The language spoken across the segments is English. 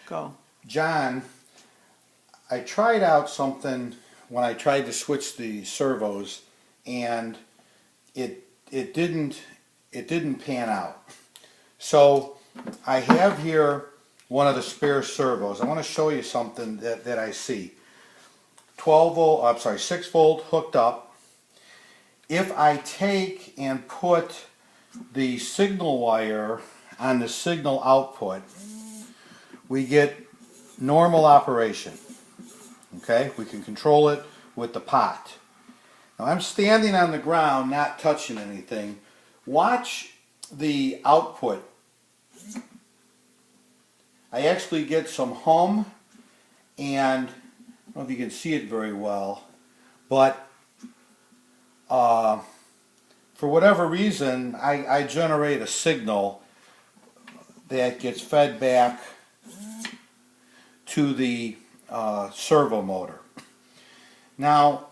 Go. John, I tried out something when I tried to switch the servos, and it didn't pan out. So I have here one of the spare servos. I want to show you something that I see. 12 volt, I'm sorry, 6 volt hooked up. If I take and put the signal wire on the signal output, we get normal operation. Okay, we can control it with the pot. Now I'm standing on the ground, not touching anything. Watch the output. I actually get some hum, and I don't know if you can see it very well, but for whatever reason, I generate a signal that gets fed back to the servo motor. Now,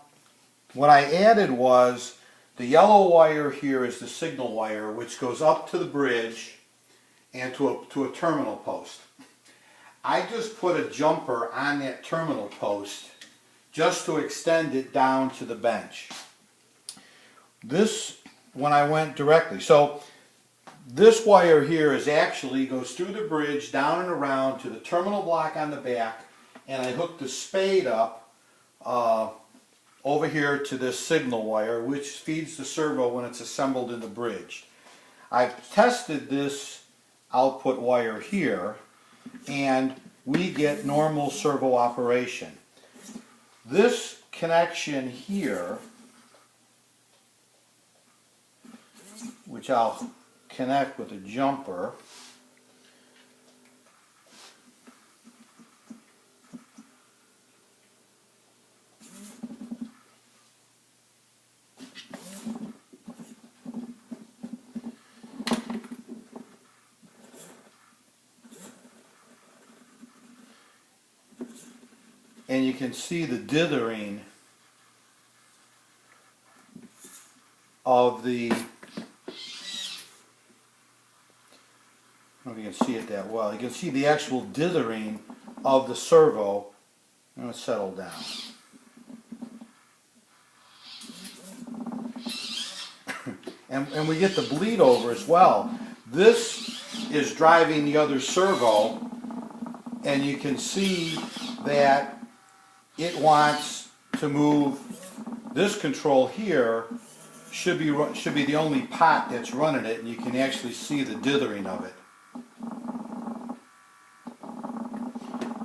what I added was the yellow wire here is the signal wire, which goes up to the bridge and to a terminal post. I just put a jumper on that terminal post just to extend it down to the bench. This, when I went directly, so this wire here is actually goes through the bridge, down and around to the terminal block on the back, and I hooked the spade up over here to this signal wire, which feeds the servo when it's assembled in the bridge. I've tested this output wire here, and we get normal servo operation. This connection here, which I'll connect with a jumper, and you can see the dithering of the, I don't know if you can see it that well. You can see the actual dithering of the servo. I'm going to settle down. And we get the bleed over as well. This is driving the other servo, and you can see that it wants to move. This control here should be the only pot that's running it, and you can actually see the dithering of it.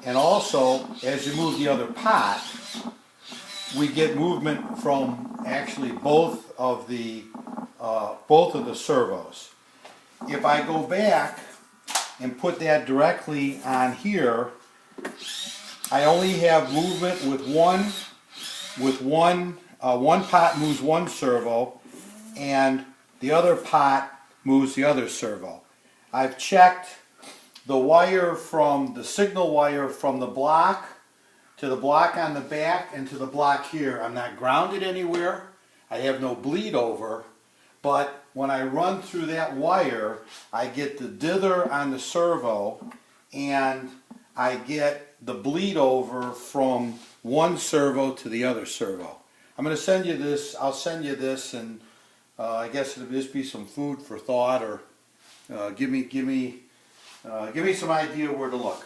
And also, as you move the other pot, we get movement from actually both of the servos. If I go back and put that directly on here, I only have movement with one pot moves one servo, and the other pot moves the other servo. I've checked the wire from the signal wire from the block to the block on the back and to the block here. I'm not grounded anywhere. I have no bleed over, but when I run through that wire, I get the dither on the servo, and I get the bleed over from one servo to the other servo. I'm going to send you this. I'll send you this, and I guess it'll just be some food for thought, or give me some idea where to look.